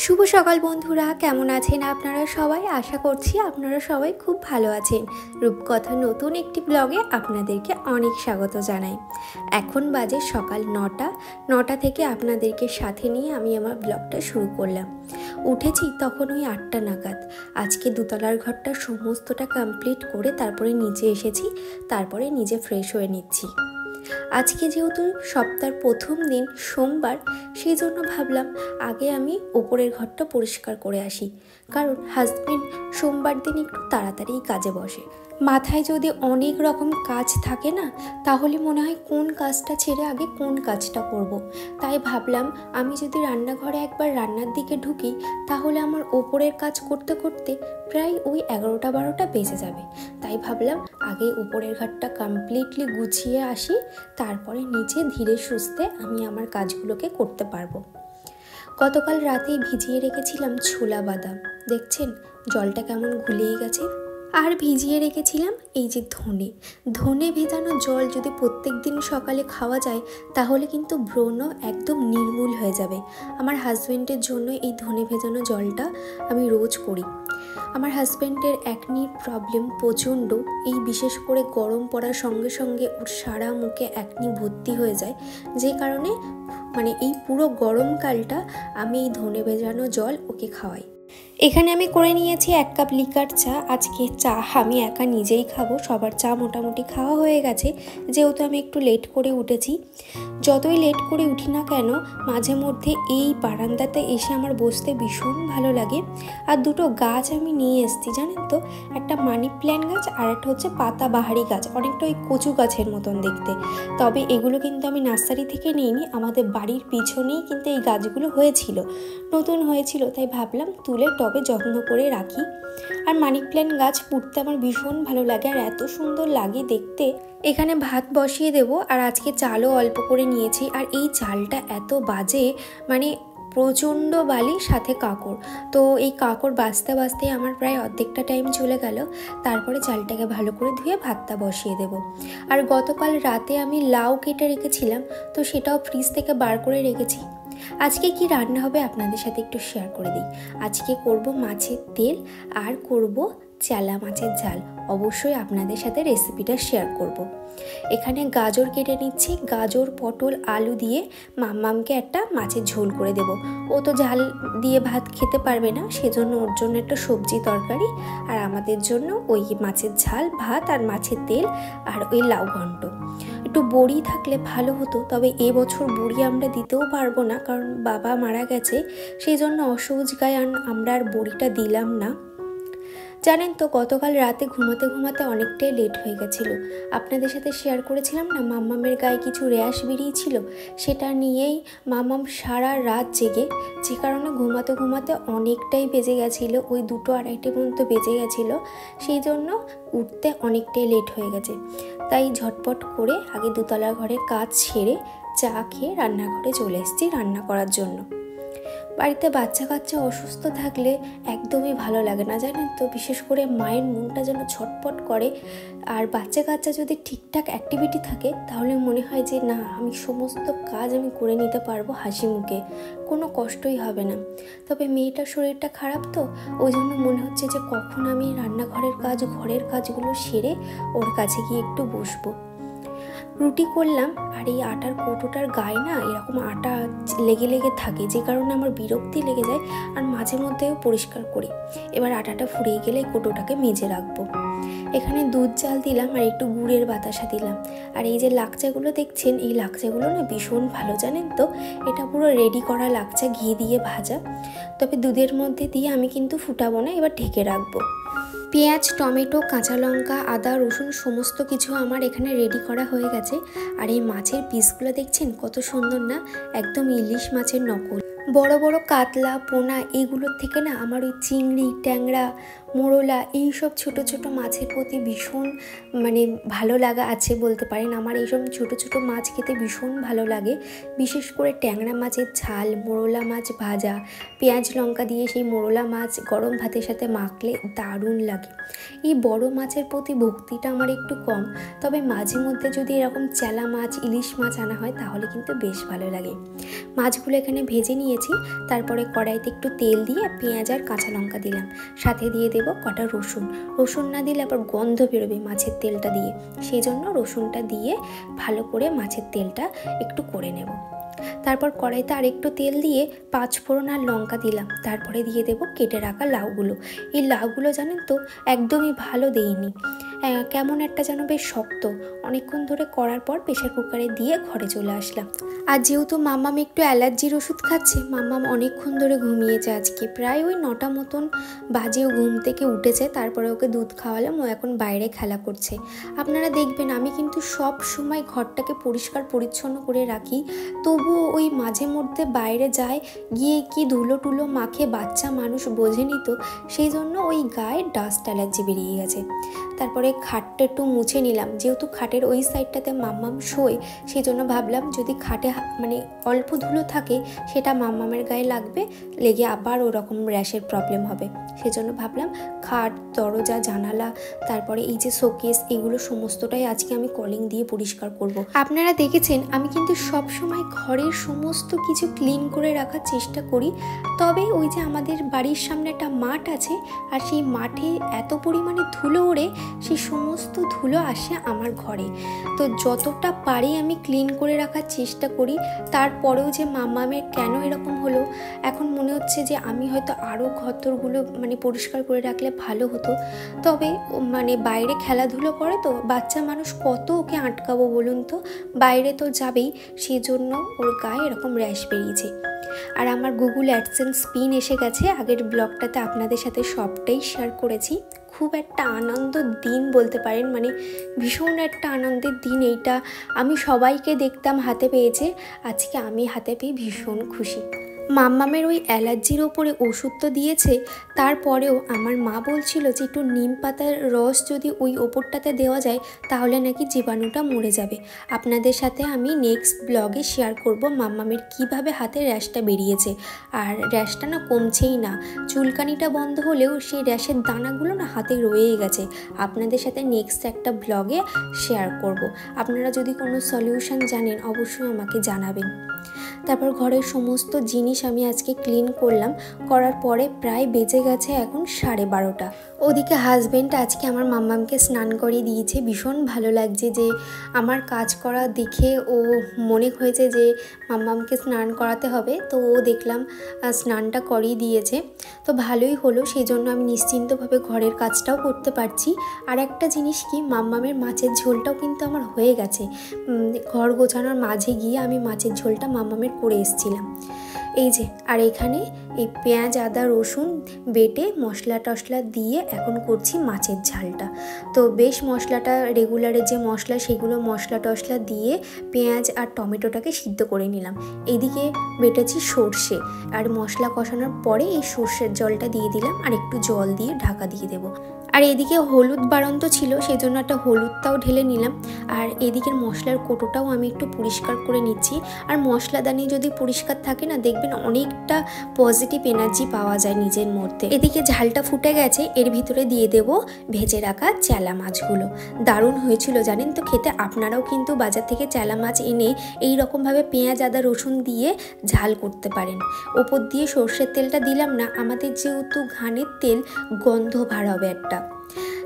শুভ সকাল বন্ধুরা, কেমন আছেন আপনারা সবাই? আশা করছি আপনারা সবাই খুব ভালো আছেন। রূপকথা নতুন একটি ব্লগে আপনাদেরকে অনেক স্বাগত জানাই। এখন বাজে সকাল 9টা থেকে আপনাদেরকে সাথে নিয়ে আমি আমার ব্লগটা শুরু করলাম। উঠেছি তখন ওই 8টা নাগাদ। আজকে দোতলার ঘরটা সমস্তটা কমপ্লিট করে তারপরে নিচে এসেছি, তারপরে নিজে ফ্রেশ হয়ে নিচ্ছি। আজকে যেহেতু সপ্তাহের প্রথম দিন সোমবার, সেই জন্য ভাবলাম আগে আমি ওপরের ঘরটা পরিষ্কার করে আসি, কারণ হাজবেন্ড সোমবার দিন একটু তাড়াতাড়ি কাজে বসে। মাথায় যদি অনেক রকম কাজ থাকে না, তাহলে মনে হয় কোন কাজটা ছেড়ে আগে কোন কাজটা করব। তাই ভাবলাম আমি যদি রান্নাঘরে একবার রান্নার দিকে ঢুকি, তাহলে আমার ওপরের কাজ করতে করতে প্রায় ওই 11টা-12টা বেজে যাবে। তাই ভাবলাম আগে ওপরের ঘরটা কমপ্লিটলি গুছিয়ে আসি, তারপরে নিচে ধীরে সুস্থে আমি আমার কাজগুলোকে করতে পারবো। গতকাল রাতেই ভিজিয়ে রেখেছিলাম ছোলা বাদাম, দেখছেন জলটা কেমন ঘুলিয়ে গেছে। আর ভিজিয়ে রেখেছিলাম এই যে ধনে ভেজানো জল যদি প্রত্যেক দিন সকালে খাওয়া যায়, তাহলে কিন্তু ব্রণ একদম নির্মূল হয়ে যাবে। আমার হাজব্যান্ডের জন্য এই ধনে ভেজানো জলটা আমি রোজ করি। আমার হাজব্যান্ডের অ্যাকনির প্রবলেম প্রচণ্ড, এই বিশেষ করে গরম পড়ার সঙ্গে সঙ্গে ওর সারা মুখে অ্যাকনি ভর্তি হয়ে যায়, যে কারণে এই পুরো গরমকালটা আমি এই ধনে ভেজানো জল ওকে খাওয়াই। এখানে আমি করে নিয়েছি 1 কাপ লিকার চা। আজকে চা আমি একা নিজেই খাবো, সবার চা মোটামুটি খাওয়া হয়ে গেছে, যেহেতু আমি একটু লেট করে উঠেছি। যতই লেট করে উঠি না কেন, মাঝে মধ্যে এই বারান্দাতে এসে আমার বসতে ভীষণ ভালো লাগে। আর দুটো গাছ আমি নিয়ে এসেছি জানেন তো, একটা মানি প্ল্যান্ট গাছ আর একটা হচ্ছে পাতাবাহারি গাছ, অনেকটা ওই কচু গাছের মতন দেখতে। তবে এগুলো কিন্তু আমি নার্সারি থেকে নিইনি, আমাদের বাড়ির পিছনেই কিন্তু এই গাছগুলো হয়েছিল, নতুন হয়েছিল, তাই ভাবলাম তুলে টবে যত্ন করে রাখি। আর মানি প্ল্যান্ট গাছ পুঁততে আমার ভীষণ ভালো লাগে, আর এত সুন্দর লাগে দেখতে। এখানে ভাত বসিয়ে দেবো, আর আজকে চালও অল্প করে নিয়েছি। আর এই চালটা এত বাজে, প্রচণ্ড বালি, সাথে কাঁকড়। তো এই কাঁকড় বাছতে বাছতে আমার প্রায় অর্ধেকটা টাইম চলে গেল। তারপরে চালটাকে ভালো করে ধুয়ে ভাতটা বসিয়ে দেব। আর গতকাল রাতে আমি লাউ কেটে রেখেছিলাম, তো সেটাও ফ্রিজ থেকে বার করে রেখেছি। আজকে কি রান্না হবে আপনাদের সাথে একটু শেয়ার করে দিই। আজকে করব মাছের তেল আর করব চালা মাছের ঝাল। অবশ্যই আপনাদের সাথে রেসিপিটা শেয়ার করব। এখানে গাজর কেটে নিচ্ছি, গাজর পটল আলু দিয়ে মাম্মামকে একটা মাছের ঝোল করে দেব। ও তো ঝাল দিয়ে ভাত খেতে পারবে না, সেজন্য ওর জন্য একটা সবজি তরকারি, আর আমাদের জন্য ওই মাছের ঝাল, ভাত আর মাছের তেল আর ওই লাউ ঘন্ট। একটু বড়ি থাকলে ভালো হতো, তবে এবছর বড়ি আমরা দিতেও পারবো না, কারণ বাবা মারা গেছে, সেই জন্য অসহজ গায়ে আমরা আর বড়িটা দিলাম না। জানেন তো, গতকাল রাতে ঘুমাতে ঘুমাতে অনেকটাই লেট হয়ে গেছিলো। আপনাদের সাথে শেয়ার করেছিলাম না মাম্মামের গায়ে কিছু র্যাশ বেরিয়েছিল, সেটা নিয়েই মাম্মাম সারা রাত জেগে, যে কারণে ঘুমাতে ঘুমাতে অনেকটাই বেজে গেছিলো, ওই 2-2:30 পর্যন্ত বেজে গেছিলো। সেই জন্য উঠতে অনেকটাই লেট হয়ে গেছে। তাই ঝটপট করে আগে দোতলার ঘরে কাজ সেরে চা খেয়ে রান্নাঘরে চলে এসেছি রান্না করার জন্য। বাড়িতে বাচ্চা কাচ্চা অসুস্থ থাকলে একদমই ভালো লাগে না জানেন তো, বিশেষ করে মায়ের মনটা যেন ছটপট করে। আর বাচ্চা কাচ্চা যদি ঠিকঠাক অ্যাক্টিভিটি থাকে, তাহলে মনে হয় যে না, আমি সমস্ত কাজ আমি করে নিতে পারবো হাসি মুখে, কোনো কষ্টই হবে না। তবে মেয়েটার শরীরটা খারাপ, তো ওই জন্য মনে হচ্ছে যে কখন আমি রান্নাঘরের কাজ, ঘরের কাজগুলো সেরে ওর কাছে গিয়ে একটু বসবো। রুটি করলাম, আর এই আটার কৌটোটার গায়ে না এরকম আটা লেগে লেগে থাকে, যে কারণে আমার বিরক্তি লেগে যায়, আর মাঝে মধ্যেও পরিষ্কার করি। এবার আটাটা ফুরিয়ে গেলে এই কৌটোটাকে মেজে রাখবো। এখানে দুধ জাল দিলাম আর একটু গুড়ের বাতাসা দিলাম। আর এই যে লাকচাগুলো দেখছেন, এই লাকচাগুলো না ভীষণ ভালো জানেন তো, এটা পুরো রেডি করা লাকচা, ঘি দিয়ে ভাজা। তবে দুধের মধ্যে দিয়ে আমি কিন্তু ফুটাবো না, এবার ঢেকে রাখবো। পেঁয়াজ, টমেটো, কাঁচা লঙ্কা, আদা, রসুন সমস্ত কিছু আমার এখানে রেডি করা হয়ে গেছে। আর এই মাছের পিসগুলো দেখছেন কত সুন্দর না, একদম ইলিশ মাছের নকল। বড় বড় কাতলা, পোনা এইগুলোর থেকে না আমার ওই চিংড়ি, ট্যাংরা, মোরলা এইসব ছোট ছোট মাছের প্রতি ভীষণ ভালো লাগা আছে বলতে পারেন। আমার এইসব ছোট ছোট মাছ খেতে ভীষণ ভালো লাগে, বিশেষ করে ট্যাংরা মাছের ঝাল, মোরলা মাছ ভাজা, পেঁয়াজ লঙ্কা দিয়ে সেই মোরলা মাছ গরম ভাতের সাথে মাখলে দারুণ লাগে। এই বড় মাছের প্রতি ভক্তিটা আমার একটু কম, তবে মাঝে মধ্যে যদি এরকম চেলা মাছ, ইলিশ মাছ আনা হয় তাহলে কিন্তু বেশ ভালো লাগে। মাছগুলো এখানে ভেজে নিয়েছি। তারপরে কড়াইতে একটু তেল দিয়ে পেঁয়াজ আর কাঁচা লঙ্কা দিলাম, সাথে দিয়ে দেব কটা রসুন। রসুন না দিলে আবার গন্ধ বেরোবে মাছের তেলটা দিয়ে, সেই জন্য রসুনটা দিয়ে ভালো করে মাছের তেলটা একটু করে নেব। তারপর কড়াইতে আরেকটু তেল দিয়ে 5 ফোড়ন আর লঙ্কা দিলাম। তারপরে দিয়ে দেব কেটে রাখা লাউগুলো। এই লাউগুলো জানেন তো একদমই ভালো দেইনি, কেমন একটা যেন বেশ শক্ত। অনেকক্ষণ ধরে করার পর প্রেশার কুকারে দিয়ে ঘরে চলে আসলাম। আর যেহেতু মাম্মাম একটু অ্যালার্জির ওষুধ খাচ্ছে, মাম্মাম অনেকক্ষণ ধরে ঘুমিয়েছে, আজকে প্রায় ওই 9টা মতন বাজে ও ঘুম থেকে উঠেছে। তারপরে ওকে দুধ খাওয়ালাম, ও এখন বাইরে খেলা করছে। আপনারা দেখবেন আমি কিন্তু সব সময় ঘরটাকে পরিষ্কার পরিচ্ছন্ন করে রাখি, তবুও ওই মাঝে মধ্যে বাইরে যায়, গিয়ে কি ধুলো টুলো মাখে, বাচ্চা মানুষ বোঝেনি তো, সেই জন্য ওই গায়ে ডাস্ট অ্যালার্জি বেরিয়ে গেছে। তারপরে খাটটা একটু মুছে নিলাম, যেহেতু খাটের ওই সাইডটাতে মাম্মাম শোয়, সেই জন্য ভাবলাম যদি খাটে মানে অল্প ধুলো থাকে সেটা মাম্মামের গায়ে লাগবে, লেগে আবার ওরকম র্যাশের প্রবলেম হবে। সেজন্য ভাবলাম খাট, দরজা, জানালা, তারপরে এই যে শোকেস, এগুলো সমস্তটাই আজকে আমি কলিং দিয়ে পরিষ্কার করব। আপনারা দেখেছেন আমি কিন্তু সব সময় ঘরের সমস্ত কিছু ক্লিন করে রাখার চেষ্টা করি, তবে ওই যে আমাদের বাড়ির সামনে একটা মাঠ আছে, আর সেই মাঠে এত পরিমাণে ধুলো ওড়ে, সেই সমস্ত ধুলো আসে আমার ঘরে। তো যতটা পারি আমি ক্লিন করে রাখার চেষ্টা করি। তারপরেও যে মাম্মামের কেন এরকম হলো, এখন মনে হচ্ছে যে আমি হয়তো আরও ঘরদোরগুলো মানে পরিষ্কার করে রাখলে ভালো হতো। তবে মানে বাইরে খেলাধুলো করে তো, বাচ্চা মানুষ কত ওকে আটকাবো বলুন তো, বাইরে তো যাবেই, সেই জন্য ওর গায়ে এরকম র্যাশ বেরিয়েছে। আর আমার গুগল অ্যাডসেন্স পিন এসে গেছে। আগের ব্লগটাতে আপনাদের সাথে সবটাই শেয়ার করেছি। খুব একটা আনন্দ দিন বলতে পারেন, মানে ভীষণ একটা আনন্দের দিন এইটা। আমি সবাইকে দেখতাম হাতে পেয়েছে, আজকে আমি হাতে পেয়ে ভীষণ খুশি। মাম্মামের ওই অ্যালার্জির ওপরে ওষুধ তো দিয়েছে, তারপরেও আমার মা বলছিল যে একটু নিম পাতার রস যদি ওই ওপরটাতে দেওয়া যায় তাহলে নাকি জীবাণুটা মরে যাবে। আপনাদের সাথে আমি নেক্সট ব্লগে শেয়ার করব মাম্মামের কিভাবে হাতে র্যাশটা বেরিয়েছে। আর র্যাশটা না কমছেই না, চুলকানিটা বন্ধ হলেও সেই র্যাশের দানাগুলো না হাতে রয়েই গেছে। আপনাদের সাথে নেক্সট একটা ব্লগে শেয়ার করব। আপনারা যদি কোনো সলিউশন জানেন অবশ্যই আমাকে জানাবেন। তারপর ঘরের সমস্ত জিনিস আমি আজকে ক্লিন করলাম, করার পরে প্রায় বেজে গেছে এখন 12:30। ওদিকে হাজব্যান্ড আজকে আমার মাম্মামকে স্নান করিয়ে দিয়েছে। ভীষণ ভালো লাগছে যে আমার কাজ করা দেখে ও মনে হয়েছে যে মাম্মামকে স্নান করাতে হবে, তো ও দেখলাম স্নানটা করিয়ে দিয়েছে। তো ভালোই হলো, সেই জন্য আমি নিশ্চিন্তভাবে ঘরের কাজটাও করতে পারছি। আর একটা জিনিস কি, মাম্মামের মাছের ঝোলটাও কিন্তু আমার হয়ে গেছে। ঘর গোছানোর মাঝে গিয়ে আমি মাছের ঝোলটা মাম্মামের করে এসেছিলাম। এই যে, আর এখানে এই পেঁয়াজ, আদা, রসুন বেটে মশলা টশলা দিয়ে এখন করছি মাছের ঝালটা। তো বেশ মশলাটা রেগুলারের যে মশলা সেগুলো মশলা টশলা দিয়ে পেঁয়াজ আর টমেটোটাকে সিদ্ধ করে নিলাম। এদিকে বেটেছি সর্ষে, আর মশলা কষানোর পরে এই সর্ষের জলটা দিয়ে দিলাম, আর একটু জল দিয়ে ঢাকা দিয়ে দেবো। আর এদিকে হলুদ বাড়ন্ত ছিল, সেই জন্য একটা হলুদটাও ঢেলে নিলাম। আর এদিকের মশলার কোটোটাও আমি একটু পরিষ্কার করে নিচ্ছি। আর মশলাদানি যদি পরিষ্কার থাকে না, দেখবেন অনেকটা পজিটিভ এনার্জি পাওয়া যায় নিজের মধ্যে। এদিকে ঝালটা ফুটে গেছে, এর ভিতরে দিয়ে দেব ভেজে রাখা চেলা মাছগুলো। দারুণ হয়েছিল জানেন তো খেতে। আপনারাও কিন্তু বাজার থেকে চেলা মাছ এনে এই রকমভাবে পেঁয়াজ, আদা, রসুন দিয়ে ঝাল করতে পারেন। ওপর দিয়ে সর্ষের তেলটা দিলাম না, আমাদের যেহেতু ঘানের তেল, গন্ধ ভার হবে একটা।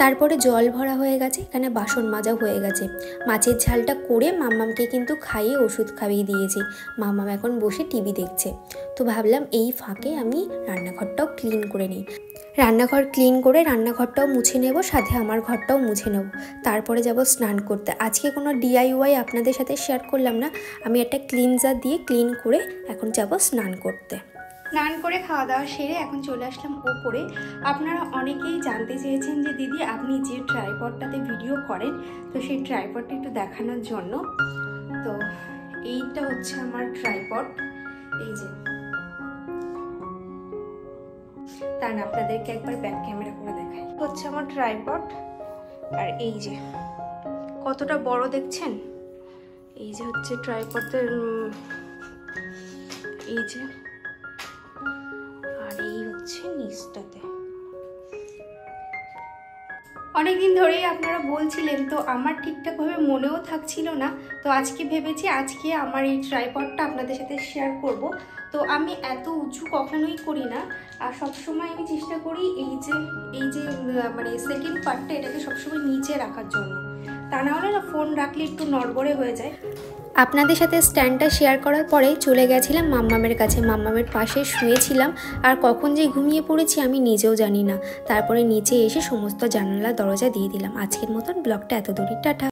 তারপরে জল ভরা হয়ে গেছে, এখানে বাসন মাজা হয়ে গেছে। মাছের ঝালটা করে মাম্মামকে কিন্তু খাইয়ে ওষুধ খাইয়ে দিয়েছি। মাম্মাম এখন বসে টিভি দেখছে। তো ভাবলাম এই ফাঁকে আমি রান্নাঘরটাও ক্লিন করে নিই। রান্নাঘর ক্লিন করে রান্নাঘরটাও মুছে নেব, সাথে আমার ঘরটাও মুছে নেব। তারপরে যাব স্নান করতে। আজকে কোনো DIY আপনাদের সাথে শেয়ার করলাম না, আমি একটা ক্লিনজার দিয়ে ক্লিন করে এখন যাব স্নান করতে। স্নান করে খাওয়া দাওয়া সেরে এখন চলে আসলাম ওপরে। আপনারা অনেকেই জানতে চেয়েছেন যে দিদি আপনি যে ট্রাইপডটাতে ভিডিও করেন, তো সেই ট্রাইপডটা একটু দেখানোর জন্য। তো এইটা হচ্ছে আমার ট্রাইপড, এই যে, তার আপনাদেরকে একবার ব্যাক ক্যামেরা করে দেখাই। হচ্ছে আমার ট্রাইপড, আর এই যে কতটা বড় দেখছেন, এই যে হচ্ছে ট্রাইপডের, এই যে, আর এই হচ্ছে নিচটাতে। অনেক দিন ধরেই আপনারা বলছিলেন, তো আমার ঠিকঠাকভাবে মনেও থাকছিল না। তো আজকে ভেবেছি আজকে আমার এই ট্রাইপডটা আপনাদের সাথে শেয়ার করব। তো আমি এত উঁচু কখনোই করি না, আর সবসময় আমি চেষ্টা করি এই যে মানে সেকেন্ড পার্টটা এটাকে সবসময় নিচে রাখার জন্য, তা না হলে না ফোন রাখলে একটু নড়বড়ে হয়ে যায়। আপনাদের সাথে স্ট্যান্ডটা শেয়ার করার পরে চলে গেছিলাম মাম্মামের কাছে। মাম্মামের পাশে শুয়েছিলাম, আর কখন যে ঘুমিয়ে পড়েছি আমি নিজেও জানি না। তারপরে নিচে এসে সমস্ত জানালা দরজা দিয়ে দিলাম। আজকের মতন ব্লগটা এত দূরই, টাটা।